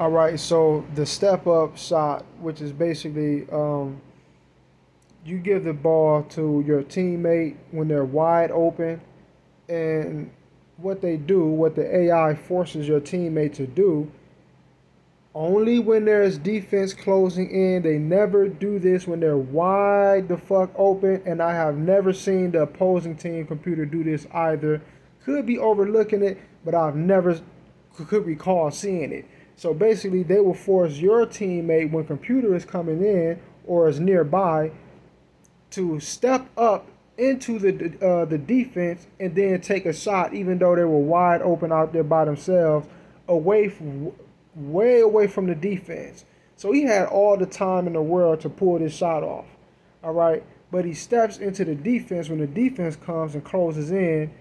All right, so the step up shot, which is basically you give the ball to your teammate when they're wide open, and what the AI forces your teammate to do, only when there's defense closing in. They never do this when they're wide the fuck open, and I have never seen the opposing team computer do this either. Could be overlooking it, but I've never could recall seeing it. So basically, they will force your teammate when computer is coming in or is nearby to step up into the defense and then take a shot, even though they were wide open out there by themselves, away from, way away from the defense. So he had all the time in the world to pull this shot off. All right, but he steps into the defense when the defense comes and closes in,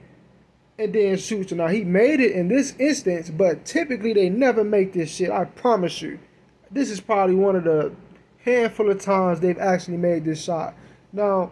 and then shoots. Now he made it in this instance, but typically they never make this shit. I promise you. This is probably one of the handful of times they've actually made this shot. Now,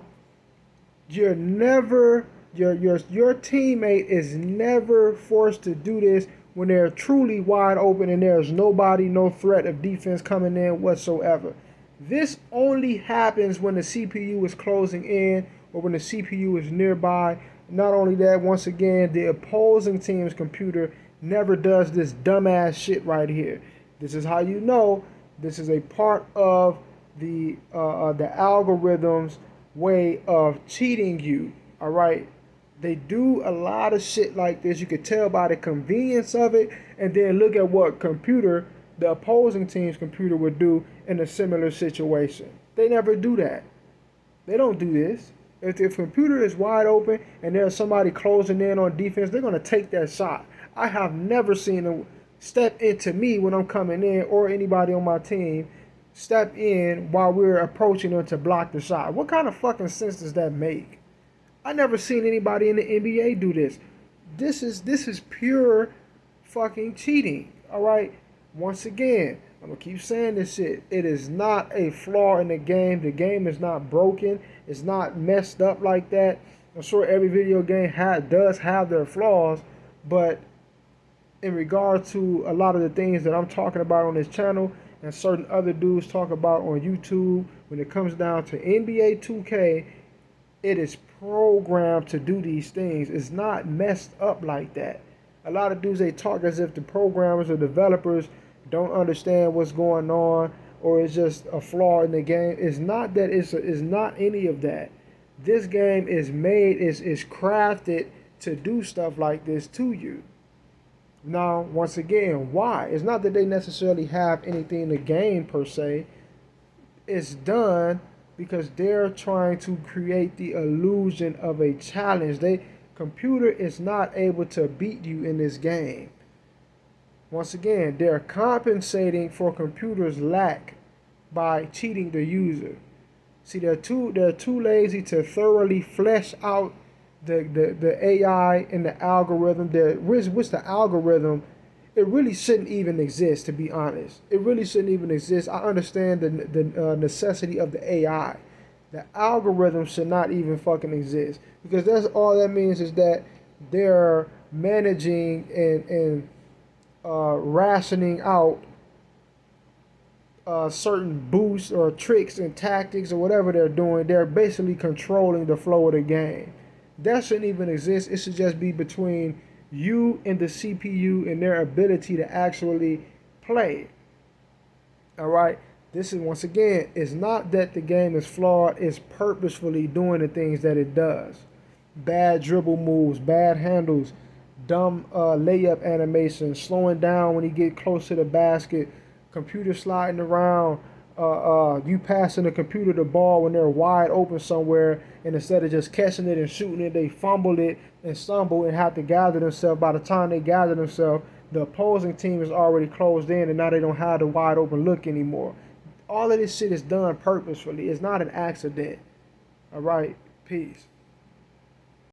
you're never your teammate is never forced to do this when they're truly wide open and there's nobody, no threat of defense coming in whatsoever. This only happens when the CPU is closing in or when the CPU is nearby. Not only that, once again, the opposing team's computer never does this dumbass shit right here. This is how you know this is a part of the algorithm's way of cheating you. All right, they do a lot of shit like this. You could tell by the convenience of it, and then look at what computer the opposing team's computer would do in a similar situation. They never do that. They don't do this. If the computer is wide open and there's somebody closing in on defense, they're going to take that shot. I have never seen them step into me when I'm coming in or anybody on my team step in while we're approaching them to block the shot. What kind of fucking sense does that make? I never seen anybody in the NBA do this. This is pure fucking cheating. All right. Once again, I'm gonna keep saying this shit. It is not a flaw in the game. The game is not broken. It's not messed up like that. I'm sure every video game does have their flaws, but in regard to a lot of the things that I'm talking about on this channel and certain other dudes talk about on YouTube, when it comes down to NBA 2K, it is programmed to do these things. It's not messed up like that. A lot of dudes, they talk as if the programmers or developers don't understand what's going on or it's just a flaw in the game. It's not that. It's not any of that. This game is made, is crafted to do stuff like this to you. Now, once again, why? It's not that they necessarily have anything to gain per se. It's done because they're trying to create the illusion of a challenge. The computer is not able to beat you in this game. Once again, they're compensating for computer's lack by cheating the user. See, they're too lazy to thoroughly flesh out the AI and the algorithm. Which the algorithm, it really shouldn't even exist, to be honest. It really shouldn't even exist. I understand the necessity of the AI. The algorithm should not even fucking exist, because that's all that means is that they're managing and rationing out certain boosts or tricks and tactics or whatever they're doing. They're basically controlling the flow of the game. That shouldn't even exist. It should just be between you and the CPU and their ability to actually play. All right. This is, once again, it's not that the game is flawed. It's purposefully doing the things that it does. Bad dribble moves, bad handles, dumb layup animations, slowing down when you get close to the basket, computer sliding around, you passing the computer the ball when they're wide open somewhere, and instead of just catching it and shooting it, they fumble it and stumble and have to gather themselves. By the time they gather themselves, the opposing team is already closed in, and now they don't have the wide open look anymore. All of this shit is done purposefully. It's not an accident. All right, peace.